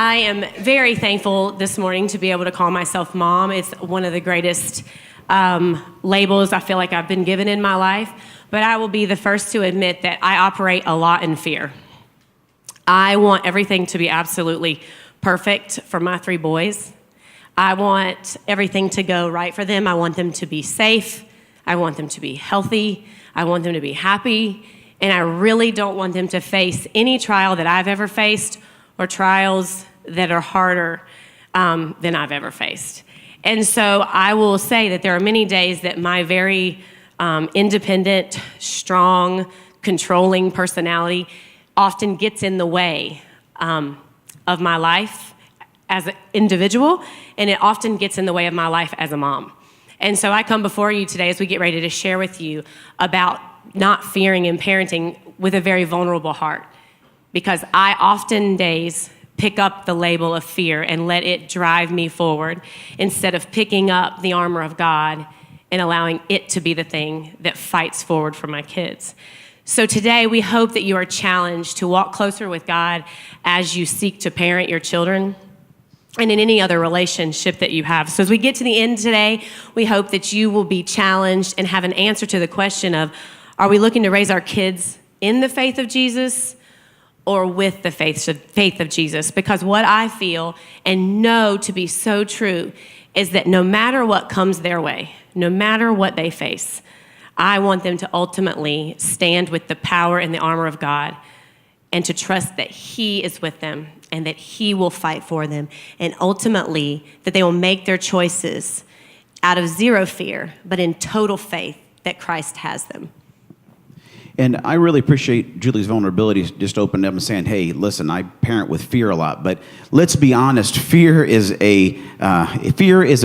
I am very thankful this morning to be able to call myself mom. It's one of the greatest labels I feel like I've been given in my life. But I will be the first to admit that I operate a lot in fear. I want everything to be absolutely perfect for my 3 boys. I want everything to go right for them. I want them to be safe. I want them to be healthy. I want them to be happy. And I really don't want them to face any trial that I've ever faced or trials that are harder than I've ever faced. And so I will say that there are many days that my very independent, strong, controlling personality often gets in the way of my life as an individual, and it often gets in the way of my life as a mom. And so I come before you today as we get ready to share with you about not fearing and parenting with a very vulnerable heart, because I often days pick up the label of fear and let it drive me forward instead of picking up the armor of God and allowing it to be the thing that fights forward for my kids. So today we hope that you are challenged to walk closer with God as you seek to parent your children and in any other relationship that you have. So as we get to the end today, we hope that you will be challenged and have an answer to the question of, are we looking to raise our kids in the faith of Jesus or with the faith of Jesus? Because what I feel and know to be so true is that no matter what comes their way, no matter what they face, I want them to ultimately stand with the power and the armor of God and to trust that He is with them and that He will fight for them, and ultimately that they will make their choices out of zero fear, but in total faith that Christ has them. And I really appreciate Julie's vulnerability, just opening up and saying, hey, listen, I parent with fear a lot. But let's be honest, fear is a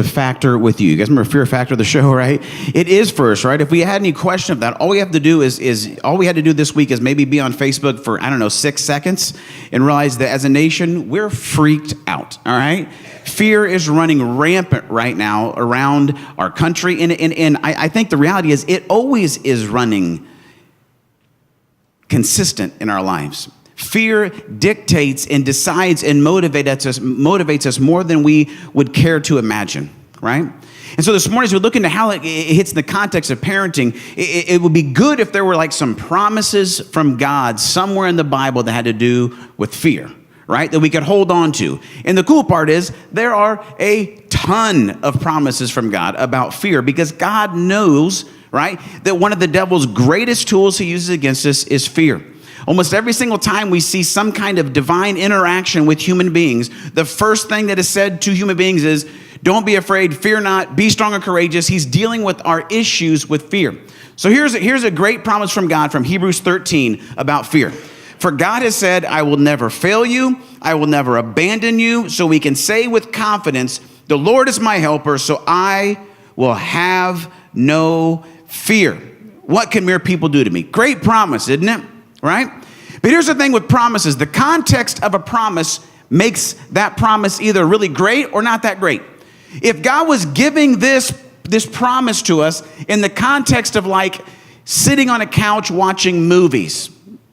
factor with you. You guys remember Fear Factor, the show, right? It is first, right? If we had any question of that, all we have to do is all we had to do this week is maybe be on Facebook for, 6 seconds and realize that as a nation, we're freaked out, all right? Fear is running rampant right now around our country. And I think the reality is it always is running consistent in our lives. Fear dictates and decides and motivates us more than we would care to imagine, right? And so this morning, as we look into how it hits the context of parenting, it would be good if there were like some promises from God somewhere in the Bible that had to do with fear, right? That we could hold on to. And the cool part is there are a ton of promises from God about fear, because God knows, right, that one of the devil's greatest tools he uses against us is fear. Almost every single time we see some kind of divine interaction with human beings, the first thing that is said to human beings is, don't be afraid, fear not, be strong and courageous. He's dealing with our issues with fear. So here's a great promise from God from Hebrews 13 about fear. For God has said, I will never fail you, I will never abandon you, so we can say with confidence, the Lord is my helper, so I will have no fear. What can mere people do to me? Great promise, isn't it? Right? But here's the thing with promises. The context of a promise makes that promise either really great or not that great. If God was giving this promise to us in the context of like sitting on a couch watching movies,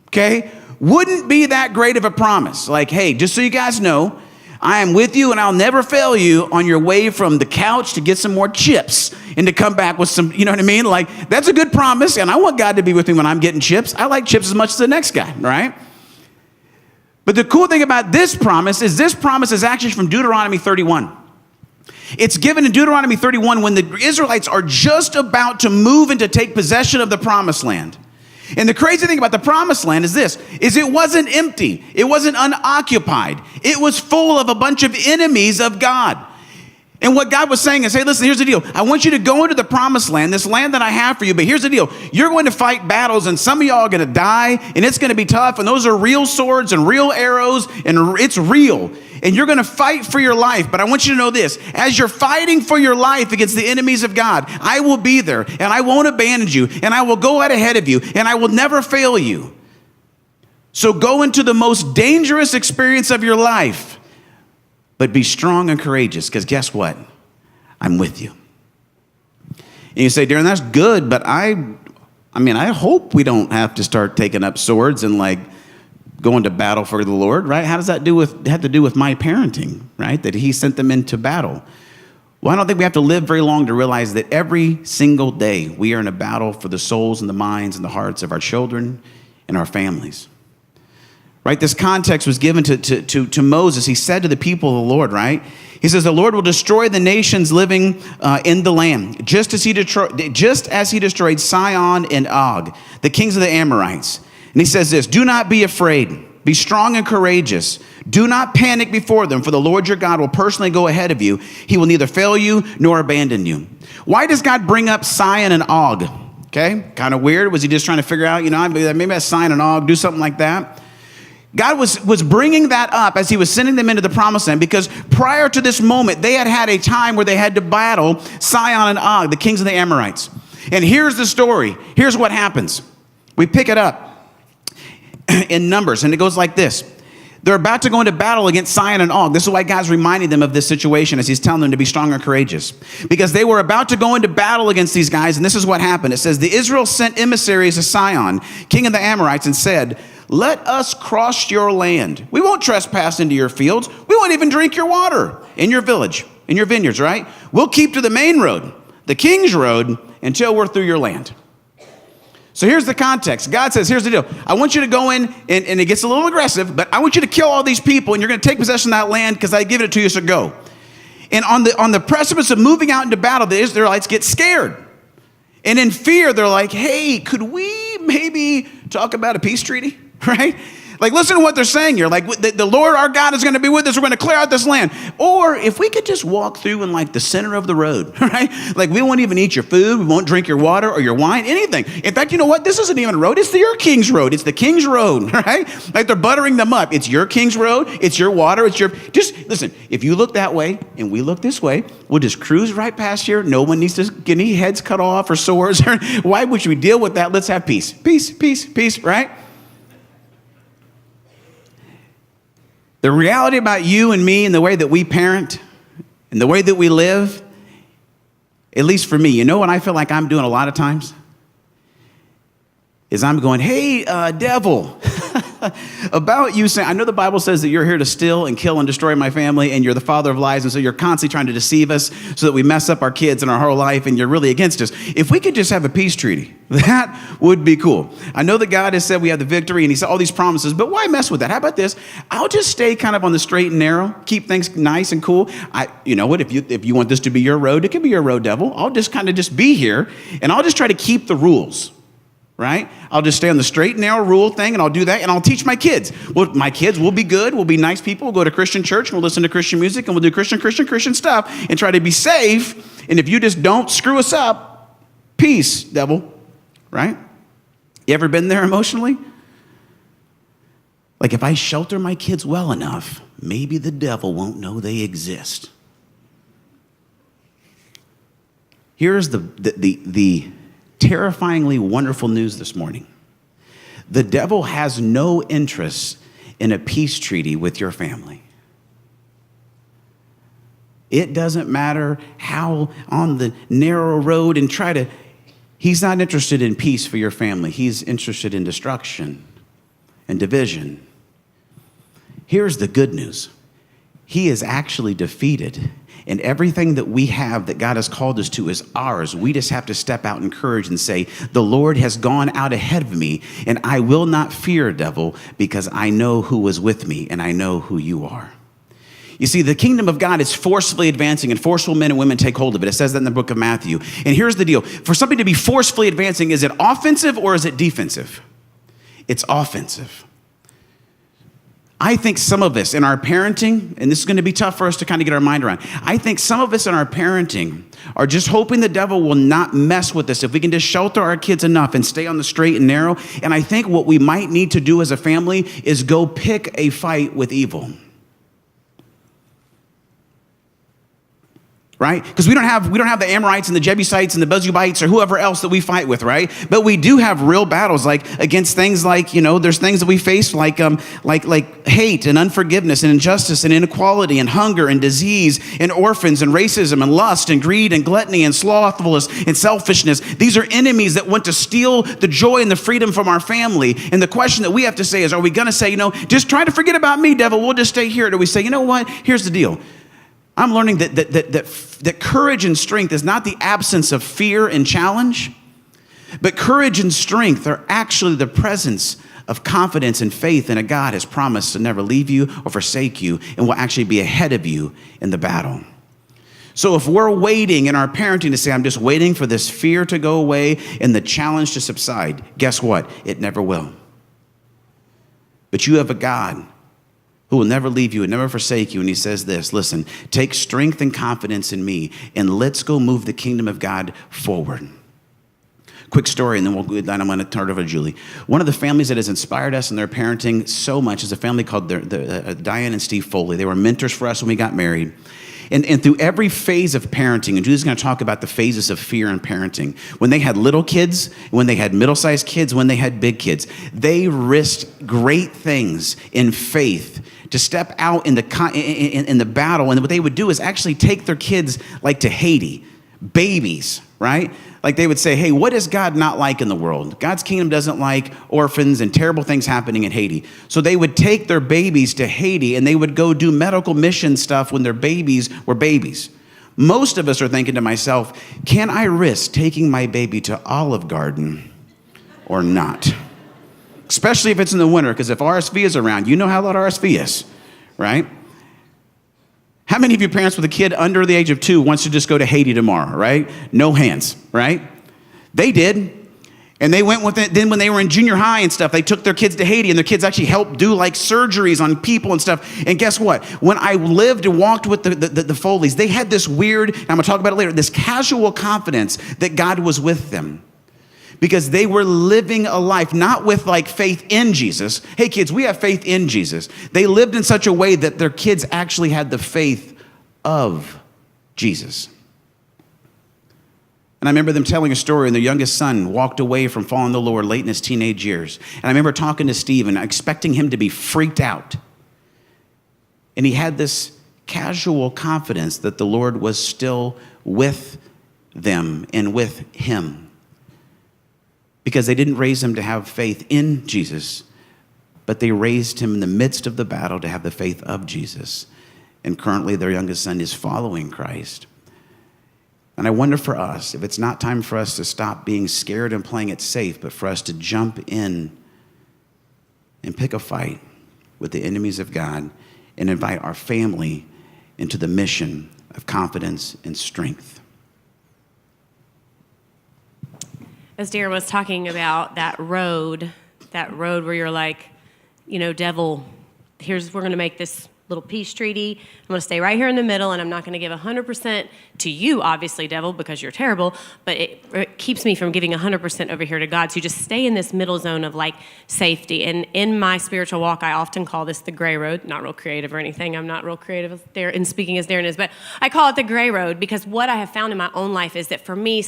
okay, wouldn't be that great of a promise. Like, hey, just so you guys know, I am with you and I'll never fail you on your way from the couch to get some more chips and to come back with some, you know what I mean? Like, that's a good promise, and I want God to be with me when I'm getting chips. I like chips as much as the next guy, right? But the cool thing about this promise is actually from Deuteronomy 31. It's given in Deuteronomy 31 when the Israelites are just about to move and to take possession of the promised land. And the crazy thing about the promised land is it wasn't empty. It wasn't unoccupied. It was full of a bunch of enemies of God. And what God was saying is, hey, listen, here's the deal. I want you to go into the promised land, this land that I have for you. But here's the deal. You're going to fight battles, and some of y'all are going to die, and it's going to be tough. And those are real swords and real arrows, and it's real. And you're going to fight for your life. But I want you to know this. As you're fighting for your life against the enemies of God, I will be there, and I won't abandon you, and I will go out ahead of you, and I will never fail you. So go into the most dangerous experience of your life, but be strong and courageous, because guess what? I'm with you. And you say, Darren, that's good, but I hope we don't have to start taking up swords and like going to battle for the Lord, right? How does that have to do with my parenting, right? That he sent them into battle. Well, I don't think we have to live very long to realize that every single day we are in a battle for the souls and the minds and the hearts of our children and our families. Right? This context was given to Moses. He said to the people of the Lord, right? He says, the Lord will destroy the nations living in the land, just as he destroyed Sihon and Og, the kings of the Amorites. And he says this, do not be afraid. Be strong and courageous. Do not panic before them, for the Lord your God will personally go ahead of you. He will neither fail you nor abandon you. Why does God bring up Sihon and Og? Okay, kind of weird. Was he just trying to figure out, maybe that's Sihon and Og, do something like that? God was bringing that up as he was sending them into the promised land, because prior to this moment, they had a time where they had to battle Sihon and Og, the kings of the Amorites. And here's the story. Here's what happens. We pick it up in Numbers, and it goes like this. They're about to go into battle against Sihon and Og. This is why God's reminding them of this situation as he's telling them to be strong and courageous. Because they were about to go into battle against these guys, and this is what happened. It says, the Israel sent emissaries to Sihon, king of the Amorites, and said, let us cross your land. We won't trespass into your fields. We won't even drink your water in your village, in your vineyards, right? We'll keep to the main road, the king's road, until we're through your land. So here's the context. God says, here's the deal. I want you to go in, and it gets a little aggressive, but I want you to kill all these people, and you're going to take possession of that land because I give it to you, so go. And on the precipice of moving out into battle, the Israelites get scared. And in fear, they're like, hey, could we maybe talk about a peace treaty, right? Like, listen to what they're saying here. Like, the Lord our God is going to be with us. We're going to clear out this land. Or if we could just walk through in like the center of the road, right? Like, we won't even eat your food. We won't drink your water or your wine, anything. In fact, you know what? This isn't even a road. It's your king's road. It's the king's road, right? Like, they're buttering them up. It's your king's road. It's your water. Just listen, if you look that way and we look this way, we'll just cruise right past here. No one needs to get any heads cut off or swords. Why would we deal with that? Let's have peace. Peace, peace, peace, right? The reality about you and me and the way that we parent and the way that we live, at least for me, you know what I feel like I'm doing a lot of times? Is I'm going, hey, devil, about you saying, I know the Bible says that you're here to steal and kill and destroy my family, and you're the father of lies, and so you're constantly trying to deceive us so that we mess up our kids and our whole life, and you're really against us. If we could just have a peace treaty, that would be cool. I know that God has said we have the victory, and he said all these promises, but why mess with that? How about this? I'll just stay kind of on the straight and narrow, keep things nice and cool. You know what? If you want this to be your road, it can be your road, devil. I'll just kind of just be here, and I'll just try to keep the rules. Right? I'll just stay on the straight and narrow rule thing, and I'll do that, and I'll teach my kids. Well, my kids will be good. We'll be nice people. We'll go to Christian church, and we'll listen to Christian music, and we'll do Christian stuff, and try to be safe. And if you just don't screw us up, peace, devil. Right? You ever been there emotionally? Like, if I shelter my kids well enough, maybe the devil won't know they exist. Here's the terrifyingly wonderful news this morning. The devil has no interest in a peace treaty with your family. It doesn't matter how on the narrow road and he's not interested in peace for your family. He's interested in destruction and division. Here's the good news. He is actually defeated. And everything that we have that God has called us to is ours. We just have to step out in courage and say, the Lord has gone out ahead of me, and I will not fear, devil, because I know who is with me, and I know who you are. You see, the kingdom of God is forcefully advancing, and forceful men and women take hold of it. It says that in the book of Matthew. And here's the deal. For something to be forcefully advancing, is it offensive or is it defensive? It's offensive. I think some of us in our parenting, and this is going to be tough for us to kind of get our mind around. I think some of us in our parenting are just hoping the devil will not mess with us if we can just shelter our kids enough and stay on the straight and narrow. And I think what we might need to do as a family is go pick a fight with evil. right? Because we don't have the Amorites and the Jebusites and the Jebusites or whoever else that we fight with, right? But we do have real battles, like against things like, there's things that we face like hate and unforgiveness and injustice and inequality and hunger and disease and orphans and racism and lust and greed and gluttony and slothfulness and selfishness. These are enemies that want to steal the joy and the freedom from our family. And the question that we have to say is, are we going to say, just try to forget about me, devil, we'll just stay here? Or do we say, you know what? Here's the deal. I'm learning that courage and strength is not the absence of fear and challenge, but courage and strength are actually the presence of confidence and faith in a God has promised to never leave you or forsake you and will actually be ahead of you in the battle. So if we're waiting in our parenting to say, I'm just waiting for this fear to go away and the challenge to subside, guess what? It never will. But you have a God who will never leave you and never forsake you. And he says this, listen, take strength and confidence in me, and let's go move the kingdom of God forward. Quick story, and then I'm going to turn it over to Julie. One of the families that has inspired us in their parenting so much is a family called Diane and Steve Foley. They were mentors for us when we got married. And through every phase of parenting, and Julie's going to talk about the phases of fear in parenting, when they had little kids, when they had middle-sized kids, when they had big kids, they risked great things in faith to step out in the battle. And what they would do is actually take their kids like to Haiti, babies, right? Like they would say, hey, what is God not like in the world? God's kingdom doesn't like orphans and terrible things happening in Haiti. So they would take their babies to Haiti and they would go do medical mission stuff when their babies were babies. Most of us are thinking to myself, can I risk taking my baby to Olive Garden or not? Especially if it's in the winter, because if RSV is around, you know how loud RSV is, right? How many of you parents with a kid under the age of 2 wants to just go to Haiti tomorrow, right? No hands, right? They did. And they went with it. Then when they were in junior high and stuff, they took their kids to Haiti, and their kids actually helped do like surgeries on people and stuff. And guess what? When I lived and walked with the Foleys, they had this weird, and I'm going to talk about it later, this casual confidence that God was with them. Because they were living a life, not with like faith in Jesus. Hey kids, we have faith in Jesus. They lived in such a way that their kids actually had the faith of Jesus. And I remember them telling a story, and their youngest son walked away from following the Lord late in his teenage years. And I remember talking to Steve and expecting him to be freaked out. And he had this casual confidence that the Lord was still with them and with him. Because they didn't raise him to have faith in Jesus, but they raised him in the midst of the battle to have the faith of Jesus. And currently their youngest son is following Christ. And I wonder for us, if it's not time for us to stop being scared and playing it safe, but for us to jump in and pick a fight with the enemies of God and invite our family into the mission of confidence and strength. As Darren was talking about that road where you're like, devil, we're going to make this little peace treaty. I'm going to stay right here in the middle, and I'm not going to give 100% to you, obviously, devil, because you're terrible, but it keeps me from giving 100% over here to God. So you just stay in this middle zone of like safety. And in my spiritual walk, I often call this the gray road. Not real creative or anything. I'm not real creative there in speaking as Darren is, but I call it the gray road because what I have found in my own life is that for me,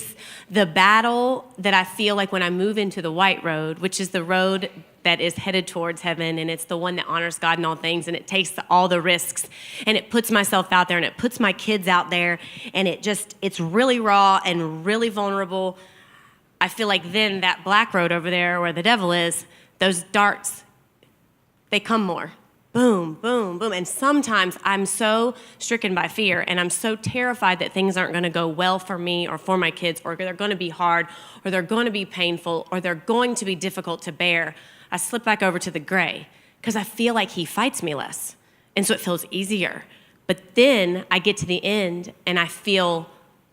the battle that I feel like when I move into the white road, which is the road that is headed towards heaven, and it's the one that honors God in all things, and it takes all the risks, and it puts myself out there, and it puts my kids out there, and it's really raw and really vulnerable. I feel like then that black road over there where the devil is, those darts, they come more. Boom, boom, boom. And sometimes I'm so stricken by fear and I'm so terrified that things aren't going to go well for me or for my kids, or they're going to be hard, or they're going to be painful, or they're going to be difficult to bear. I slip back over to the gray because I feel like he fights me less. And so it feels easier. But then I get to the end and I feel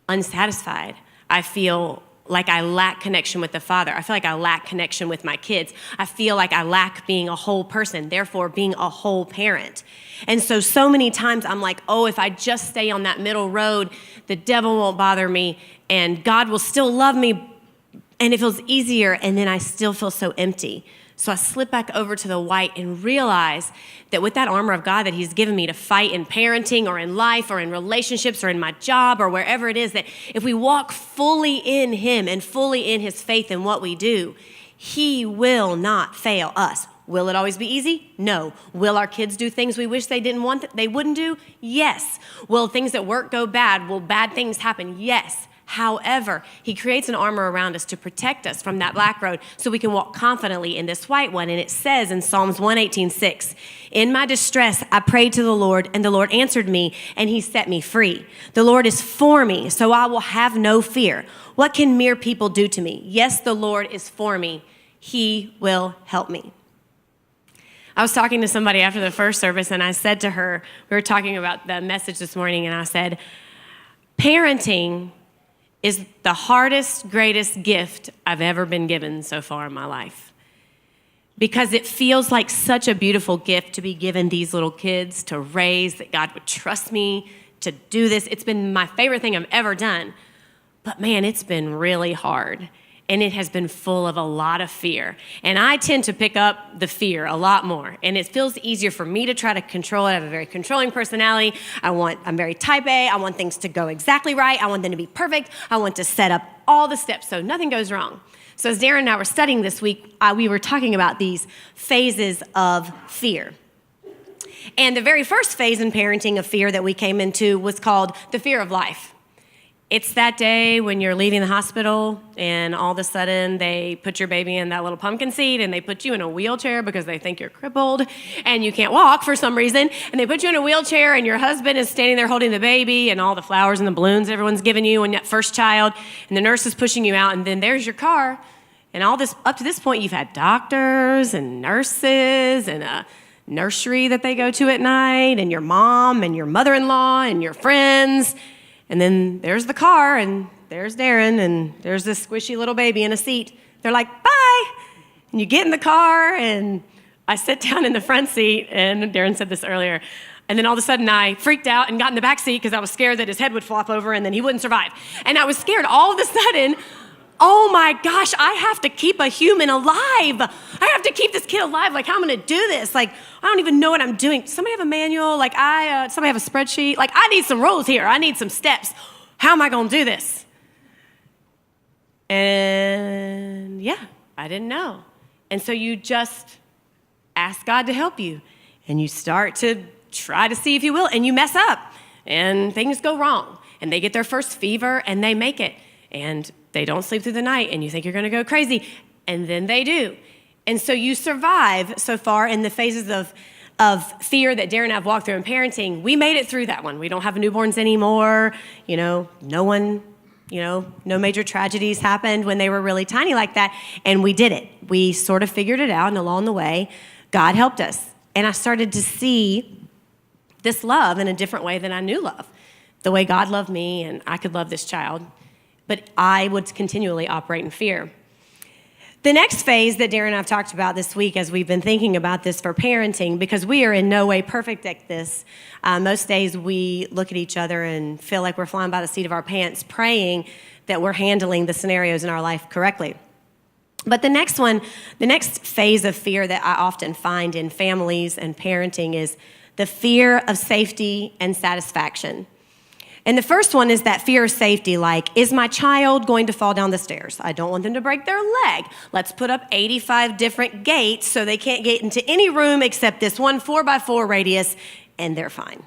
unsatisfied. I feel like I lack connection with the Father. I feel like I lack connection with my kids. I feel like I lack being a whole person, therefore being a whole parent. And so many times I'm like, oh, if I just stay on that middle road, the devil won't bother me and God will still love me and it feels easier, and then I still feel so empty. So I slip back over to the white and realize that with that armor of God that he's given me to fight in parenting or in life or in relationships or in my job or wherever it is, that if we walk fully in him and fully in his faith in what we do, he will not fail us. Will it always be easy? No. Will our kids do things we wish they didn't want, they wouldn't do? Yes. Will things at work go bad? Will bad things happen? Yes. However, he creates an armor around us to protect us from that black road so we can walk confidently in this white one. And it says in Psalms 118:6, in my distress, I prayed to the Lord, and the Lord answered me, and he set me free. The Lord is for me, so I will have no fear. What can mere people do to me? Yes, the Lord is for me. He will help me. I was talking to somebody after the first service, and I said to her, we were talking about the message this morning, and I said, parenting is the hardest, greatest gift I've ever been given so far in my life. Because it feels like such a beautiful gift to be given these little kids to raise, that God would trust me to do this. It's been my favorite thing I've ever done. But man, it's been really hard. And it has been full of a lot of fear. And I tend to pick up the fear a lot more. And it feels easier for me to try to control it. I have a very controlling personality. I'm very type A. I want things to go exactly right. I want them to be perfect. I want to set up all the steps so nothing goes wrong. So as Darren and I were studying this week, we were talking about these phases of fear. And the very first phase in parenting of fear that we came into was called the fear of life. It's that day when you're leaving the hospital and all of a sudden they put your baby in that little pumpkin seat and they put you in a wheelchair because they think you're crippled and you can't walk for some reason. And they put you in a wheelchair and your husband is standing there holding the baby and all the flowers and the balloons everyone's giving you and that first child. And the nurse is pushing you out and then there's your car. And all this, up to this point, you've had doctors and nurses and a nursery that they go to at night and your mom and your mother-in-law and your friends. And then there's the car, and there's Darren, and there's this squishy little baby in a seat. They're like, bye. And you get in the car, and I sit down in the front seat, and Darren said this earlier. And then all of a sudden, I freaked out and got in the back seat because I was scared that his head would flop over, and then he wouldn't survive. And I was scared all of a sudden. Oh my gosh, I have to keep a human alive. I have to keep this kid alive. Like, how am I going to do this? Like, I don't even know what I'm doing. Somebody have a manual? Like, somebody have a spreadsheet? Like, I need some rules here. I need some steps. How am I going to do this? And yeah, I didn't know. And so you just ask God to help you. And you start to try to see if you will. And you mess up. And things go wrong. And they get their first fever and they make it. And they don't sleep through the night, and you think you're going to go crazy, and then they do. And so you survive so far in the phases of fear that Darren and I have walked through in parenting. We made it through that one. We don't have newborns anymore. No major tragedies happened when they were really tiny like that, and we did it. We sort of figured it out, and along the way, God helped us. And I started to see this love in a different way than I knew love, the way God loved me, and I could love this child. But I would continually operate in fear. The next phase that Darren and I have talked about this week as we've been thinking about this for parenting, because we are in no way perfect at this. Most days we look at each other and feel like we're flying by the seat of our pants, praying that we're handling the scenarios in our life correctly. But the next phase of fear that I often find in families and parenting is the fear of safety and satisfaction. And the first one is that fear of safety, like, is my child going to fall down the stairs? I don't want them to break their leg. Let's put up 85 different gates so they can't get into any room except this one 4x4 radius, and they're fine.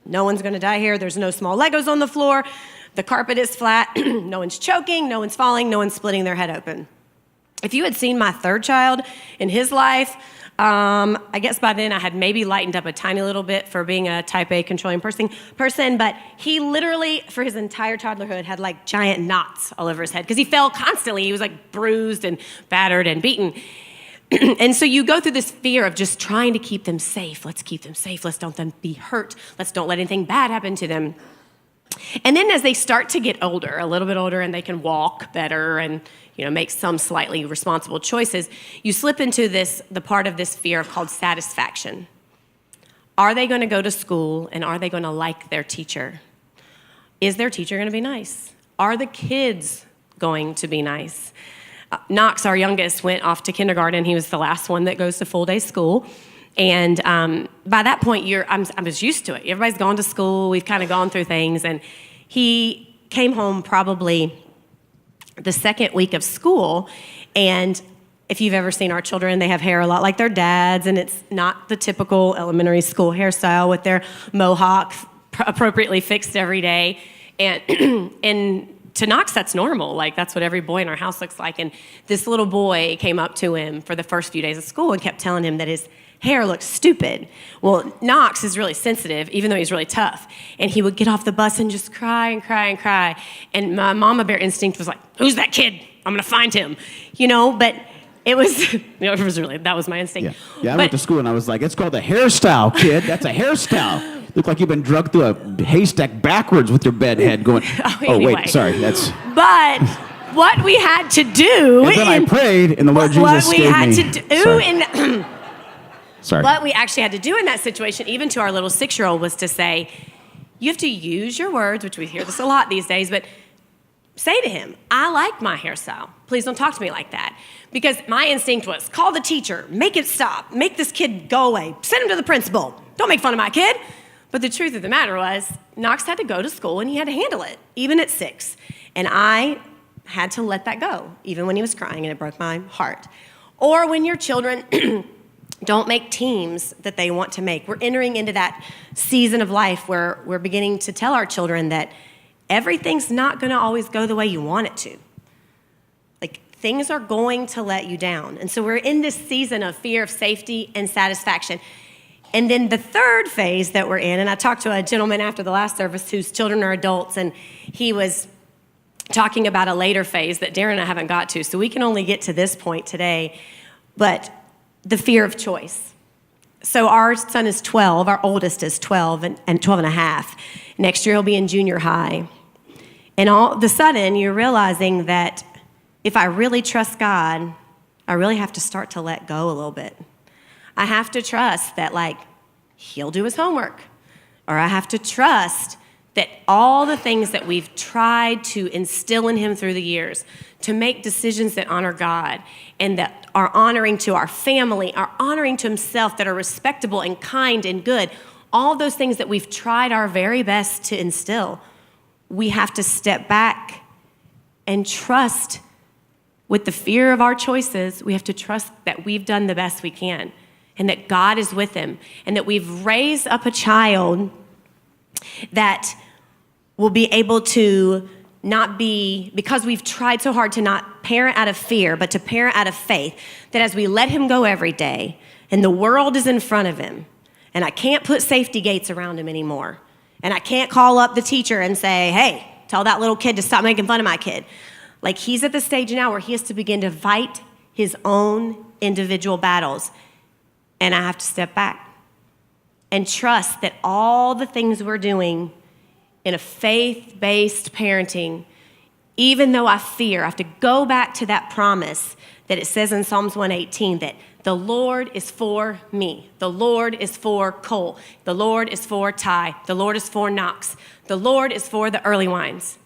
No one's going to die here. There's no small Legos on the floor. The carpet is flat. No one's choking. No one's falling. No one's splitting their head open. If you had seen my third child in his life, I guess by then I had maybe lightened up a tiny little bit for being a type A controlling person, but he literally, for his entire toddlerhood, had like giant knots all over his head because he fell constantly. He was like bruised and battered and beaten. And so you go through this fear of just trying to keep them safe. Let's keep them safe. Let's don't let them be hurt. Let's don't let anything bad happen to them. And then as they start to get older, a little bit older, and they can walk better and make some slightly responsible choices, you slip into the part of this fear called satisfaction. Are they going to go to school, and are they going to like their teacher? Is their teacher going to be nice? Are the kids going to be nice? Knox, our youngest, went off to kindergarten. He was the last one that goes to full-day school. And by that point, I was used to it. Everybody's gone to school. We've kind of gone through things. And he came home probably the second week of school. And if you've ever seen our children, they have hair a lot like their dads. And it's not the typical elementary school hairstyle with their mohawk appropriately fixed every day. And to Knox, that's normal. Like, that's what every boy in our house looks like. And this little boy came up to him for the first few days of school and kept telling him that his hair looks stupid. Well, Knox is really sensitive, even though he's really tough. And he would get off the bus and just cry and cry and cry. And my mama bear instinct was like, who's that kid? I'm going to find him. But it was, it was really, that was my instinct. Yeah, I went to school and I was like, it's called a hairstyle, kid. That's a hairstyle. Look like you've been drugged through a haystack backwards with your bed head going, anyway. Wait, sorry, that's... But what we had to do... And then I prayed and the Lord Jesus gave me... What we had to do... Sorry. What we actually had to do in that situation, even to our little 6-year-old, was to say, you have to use your words, which we hear this a lot these days, but say to him, I like my hairstyle. Please don't talk to me like that. Because my instinct was, call the teacher, make it stop, make this kid go away, send him to the principal. Don't make fun of my kid. But the truth of the matter was, Knox had to go to school and he had to handle it, even at 6. And I had to let that go, even when he was crying, and it broke my heart. Or when your children don't make teams that they want to make. We're entering into that season of life where we're beginning to tell our children that everything's not going to always go the way you want it to. Like, things are going to let you down. And so we're in this season of fear of safety and satisfaction. And then the third phase that we're in, and I talked to a gentleman after the last service whose children are adults, and he was talking about a later phase that Darren and I haven't got to, so we can only get to this point today, but the fear of choice. So our son is 12, our oldest is 12 and 12 and a half. Next year he'll be in junior high. And all of a sudden you're realizing that if I really trust God, I really have to start to let go a little bit. I have to trust that, like, he'll do his homework. Or I have to trust that all the things that we've tried to instill in him through the years, to make decisions that honor God and that are honoring to our family, are honoring to himself, that are respectable and kind and good, all those things that we've tried our very best to instill, we have to step back and trust. With the fear of our choices, we have to trust that we've done the best we can, and that God is with him, and that we've raised up a child that will be able to not be, because we've tried so hard to not parent out of fear, but to parent out of faith, that as we let him go every day, and the world is in front of him, and I can't put safety gates around him anymore, and I can't call up the teacher and say, hey, tell that little kid to stop making fun of my kid. Like, he's at the stage now where he has to begin to fight his own individual battles. And I have to step back and trust that all the things we're doing in a faith-based parenting, even though I fear, I have to go back to that promise that it says in Psalms 118 that the Lord is for me. The Lord is for Cole. The Lord is for Ty. The Lord is for Knox. The Lord is for the early wines.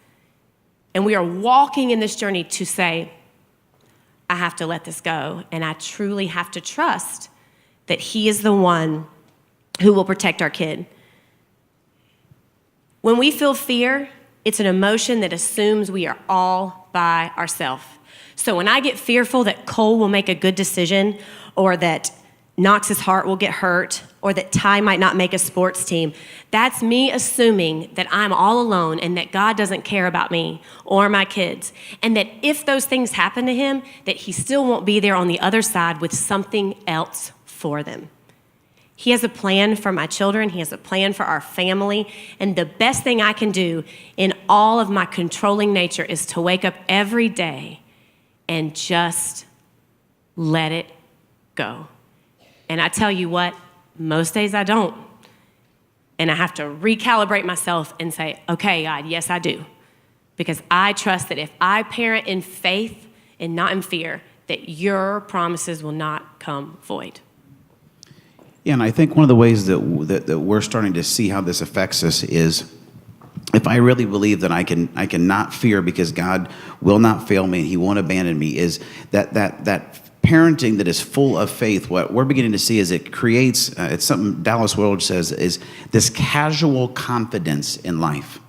And we are walking in this journey to say, I have to let this go, and I truly have to trust that he is the one who will protect our kid. When we feel fear, it's an emotion that assumes we are all by ourselves. So when I get fearful that Cole will make a good decision, or that Knox's heart will get hurt, or that Ty might not make a sports team, that's me assuming that I'm all alone and that God doesn't care about me or my kids. And that if those things happen to him, that he still won't be there on the other side with something else for them. He has a plan for my children. He has a plan for our family. And the best thing I can do in all of my controlling nature is to wake up every day and just let it go. And I tell you what, most days I don't. And I have to recalibrate myself and say, okay, God, yes, I do. Because I trust that if I parent in faith and not in fear, that your promises will not come void. Yeah, and I think one of the ways that we're starting to see how this affects us is if I really believe that I can not fear because God will not fail me and he won't abandon me, is that parenting that is full of faith. What we're beginning to see is it creates, it's something Dallas Willard says, is this casual confidence in life.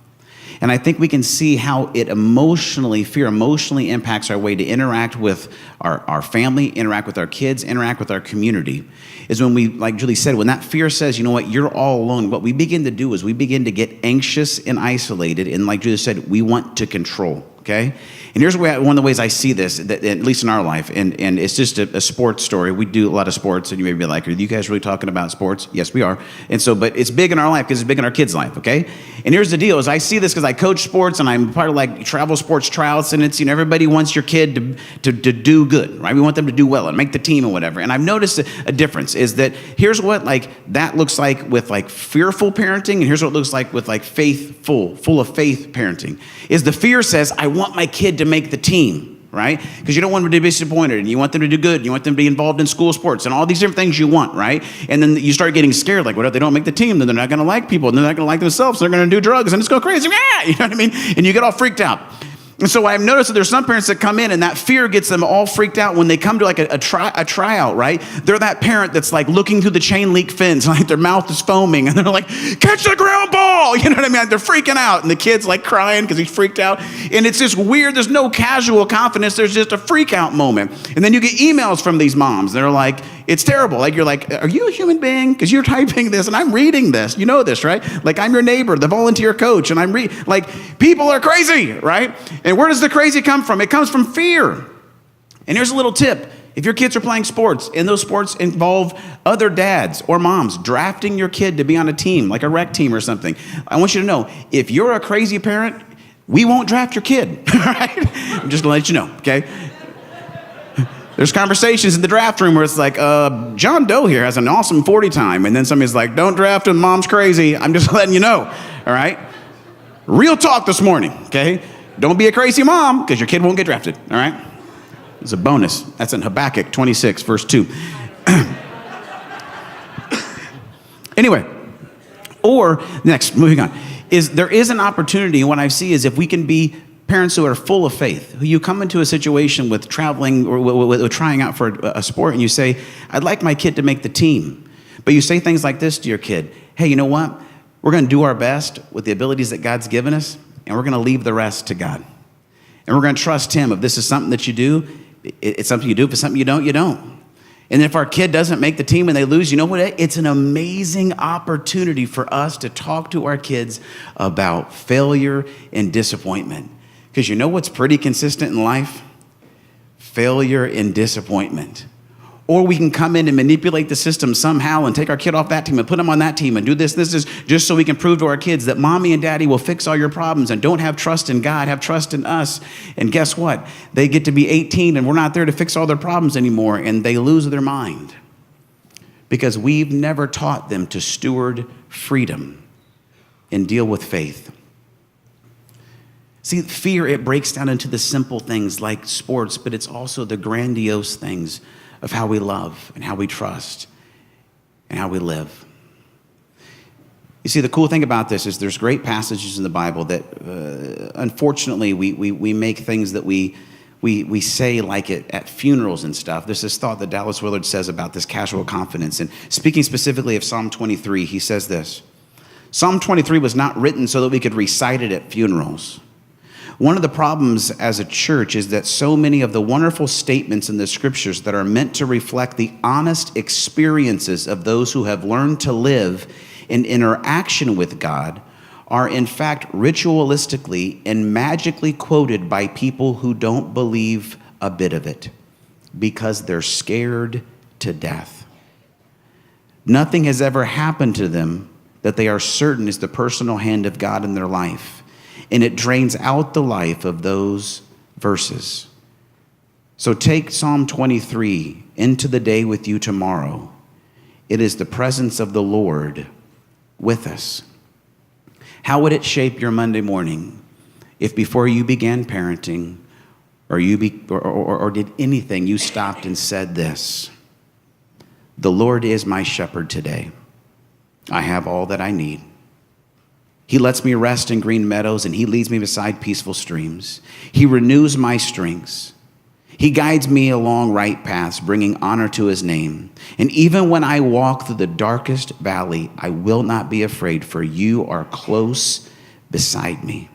And I think we can see how fear emotionally impacts our way to interact with our family, interact with our kids, interact with our community. Is when we, like Julie said, when that fear says, you know what, you're all alone, what we begin to do is we begin to get anxious and isolated. And like Julie said, we want to control, okay? And here's one of the ways I see this, that, at least in our life, and it's just a sports story. We do a lot of sports, and you may be like, are you guys really talking about sports? Yes, we are. And so, but it's big in our life because it's big in our kids' life, okay? And here's the deal, is I see this because I coach sports, and I'm part of like travel sports tryouts, and it's, everybody wants your kid to do good, right? We want them to do well and make the team and whatever. And I've noticed a difference is that here's what like that looks like with like fearful parenting, and here's what it looks like with like full of faith parenting. Is the fear says, I want my kid to make the team, right? Because you don't want them to be disappointed, and you want them to do good, and you want them to be involved in school sports, and all these different things you want, right? And then you start getting scared, like, what if they don't make the team? Then they're not going to like people, and they're not going to like themselves, and they're going to do drugs, and it's go crazy, yeah! You know what I mean? And you get all freaked out. And so I've noticed that there's some parents that come in and that fear gets them all freaked out when they come to like a tryout, right? They're that parent that's like looking through the chain link fence, like their mouth is foaming, and they're like, catch the ground ball! You know what I mean? They're freaking out, and the kid's like crying because he's freaked out. And it's just weird. There's no casual confidence. There's just a freak out moment. And then you get emails from these moms. They're like, it's terrible. Like, you're like, are you a human being? Because you're typing this and I'm reading this. You know this, right? Like, I'm your neighbor, the volunteer coach, and I'm like, people are crazy, right? And where does the crazy come from? It comes from fear. And here's a little tip. If your kids are playing sports and those sports involve other dads or moms drafting your kid to be on a team, like a rec team or something, I want you to know, if you're a crazy parent, we won't draft your kid, right? I'm just gonna let you know, okay? There's conversations in the draft room where it's like, John Doe here has an awesome 40 time. And then somebody's like, don't draft him, mom's crazy. I'm just letting you know, all right? Real talk this morning, okay? Don't be a crazy mom because your kid won't get drafted, all right? It's a bonus. That's in Habakkuk 26, verse 2. Anyway, or next, moving on, there is an opportunity, and what I see is if we can be parents who are full of faith, who you come into a situation with traveling or with trying out for a sport, and you say, I'd like my kid to make the team. But you say things like this to your kid, hey, you know what? We're going to do our best with the abilities that God's given us, and we're going to leave the rest to God. And we're going to trust him. If this is something that you do, it's something you do. If it's something you don't, you don't. And if our kid doesn't make the team and they lose, you know what? It's an amazing opportunity for us to talk to our kids about failure and disappointment. Because you know what's pretty consistent in life? Failure and disappointment. Or we can come in and manipulate the system somehow and take our kid off that team and put them on that team and do this. This is just so we can prove to our kids that mommy and daddy will fix all your problems and don't have trust in God, have trust in us. And guess what? They get to be 18 and we're not there to fix all their problems anymore, and they lose their mind because we've never taught them to steward freedom and deal with faith. See, fear, it breaks down into the simple things like sports, but it's also the grandiose things of how we love and how we trust and how we live. You see, the cool thing about this is there's great passages in the Bible that, unfortunately, we make things that we say like it at funerals and stuff. There's this thought that Dallas Willard says about this casual confidence. And speaking specifically of Psalm 23, he says this: Psalm 23 was not written so that we could recite it at funerals. One of the problems as a church is that so many of the wonderful statements in the scriptures that are meant to reflect the honest experiences of those who have learned to live in interaction with God are in fact ritualistically and magically quoted by people who don't believe a bit of it because they're scared to death. Nothing has ever happened to them that they are certain is the personal hand of God in their life. And it drains out the life of those verses. So take Psalm 23 into the day with you tomorrow. It is the presence of the Lord with us. How would it shape your Monday morning if before you began parenting or did anything, you stopped and said this: the Lord is my shepherd today. I have all that I need. He lets me rest in green meadows, and he leads me beside peaceful streams. He renews my strengths. He guides me along right paths, bringing honor to his name. And even when I walk through the darkest valley, I will not be afraid, for you are close beside me.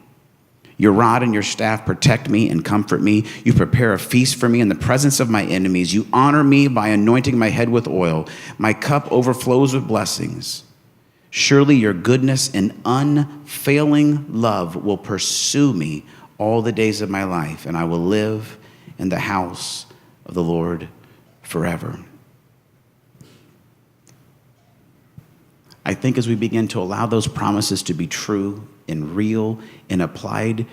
Your rod and your staff protect me and comfort me. You prepare a feast for me in the presence of my enemies. You honor me by anointing my head with oil. My cup overflows with blessings. Surely your goodness and unfailing love will pursue me all the days of my life, and I will live in the house of the Lord forever. I think as we begin to allow those promises to be true and real and applied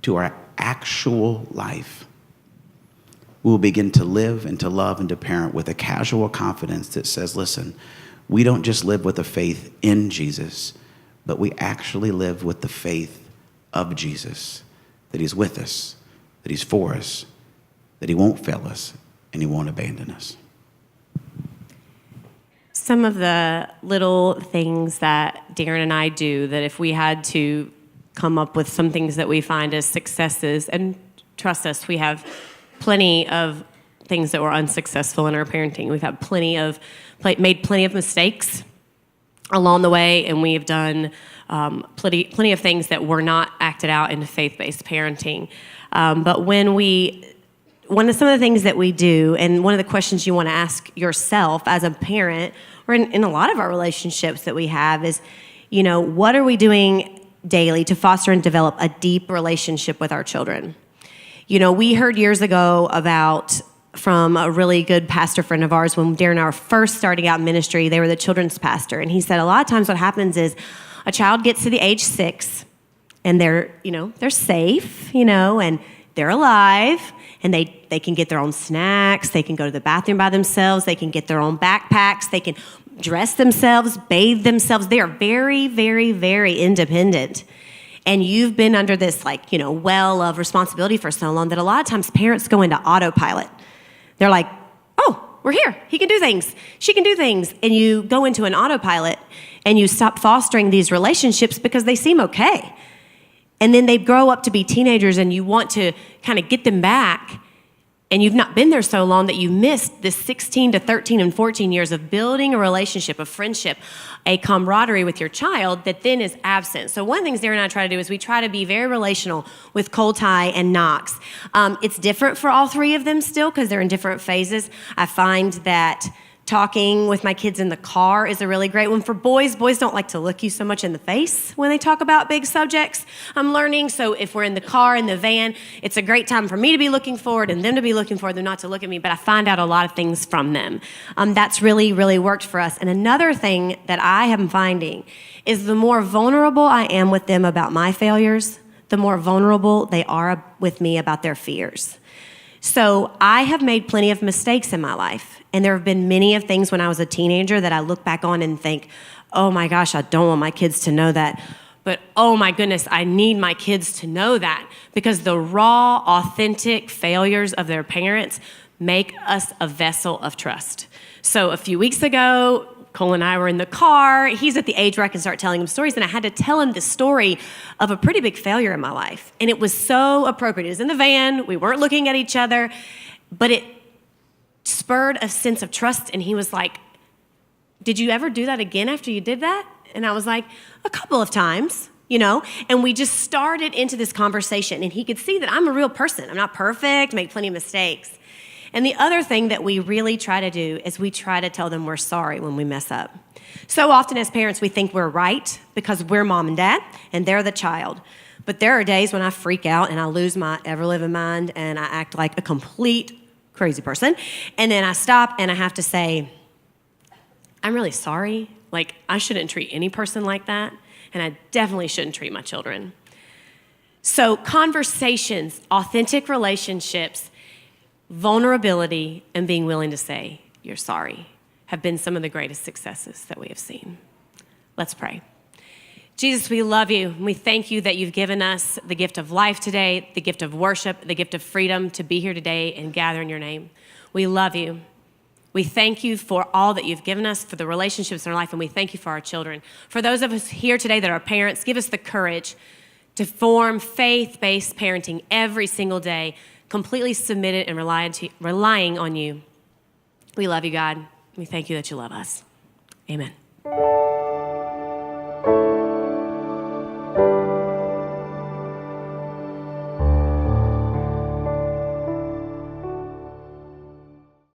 to our actual life, we will begin to live and to love and to parent with a casual confidence that says, listen, we don't just live with a faith in Jesus, but we actually live with the faith of Jesus, that he's with us, that he's for us, that he won't fail us, and he won't abandon us. Some of the little things that Darren and I do, that if we had to come up with some things that we find as successes, and trust us, we have plenty of things that were unsuccessful in our parenting. We've had made plenty of mistakes along the way, and we have done plenty of things that were not acted out in faith-based parenting. But some of the things that we do, and one of the questions you want to ask yourself as a parent, or in a lot of our relationships that we have, is, what are we doing daily to foster and develop a deep relationship with our children? We heard years ago from a really good pastor friend of ours when Darren and I were first starting out in ministry. They were the children's pastor, and he said a lot of times what happens is a child gets to the age 6, and they're safe, and they're alive, and they can get their own snacks, they can go to the bathroom by themselves, they can get their own backpacks, they can dress themselves, bathe themselves. They are very, very, very independent. And you've been under this well of responsibility for so long that a lot of times parents go into autopilot. They're like, oh, we're here. He can do things. She can do things. And you go into an autopilot and you stop fostering these relationships because they seem okay. And then they grow up to be teenagers and you want to kind of get them back. And you've not been there so long that you missed this 16 to 13 and 14 years of building a relationship, a friendship, a camaraderie with your child that then is absent. So one of the things Darren and I try to do is we try to be very relational with Colty and Knox. It's different for all three of them still because they're in different phases. I find that talking with my kids in the car is a really great one. For boys don't like to look you so much in the face when they talk about big subjects. I'm learning, so if we're in the car, in the van, it's a great time for me to be looking forward and them to be looking forward, them not to look at me, but I find out a lot of things from them. That's really, really worked for us. And another thing that I am finding is the more vulnerable I am with them about my failures, the more vulnerable they are with me about their fears. So I have made plenty of mistakes in my life. And there have been many of things when I was a teenager that I look back on and think, oh my gosh, I don't want my kids to know that. But oh my goodness, I need my kids to know that, because the raw, authentic failures of their parents make us a vessel of trust. So a few weeks ago, Cole and I were in the car. He's at the age where I can start telling him stories, and I had to tell him the story of a pretty big failure in my life. And it was so appropriate. It was in the van. We weren't looking at each other, but it spurred a sense of trust. And he was like, did you ever do that again after you did that? And I was like, a couple of times, and we just started into this conversation, and he could see that I'm a real person. I'm not perfect, make plenty of mistakes. And the other thing that we really try to do is we try to tell them we're sorry when we mess up. So often as parents, we think we're right because we're mom and dad and they're the child. But there are days when I freak out and I lose my ever-living mind and I act like a complete crazy person. And then I stop and I have to say, I'm really sorry. I shouldn't treat any person like that. And I definitely shouldn't treat my children. So conversations, authentic relationships, vulnerability, and being willing to say you're sorry have been some of the greatest successes that we have seen. Let's pray. Jesus, we love you, and we thank you that you've given us the gift of life today, the gift of worship, the gift of freedom to be here today and gather in your name. We love you. We thank you for all that you've given us, for the relationships in our life, and we thank you for our children. For those of us here today that are parents, give us the courage to form faith-based parenting every single day, completely submitted and relying on you. We love you, God. We thank you that you love us. Amen.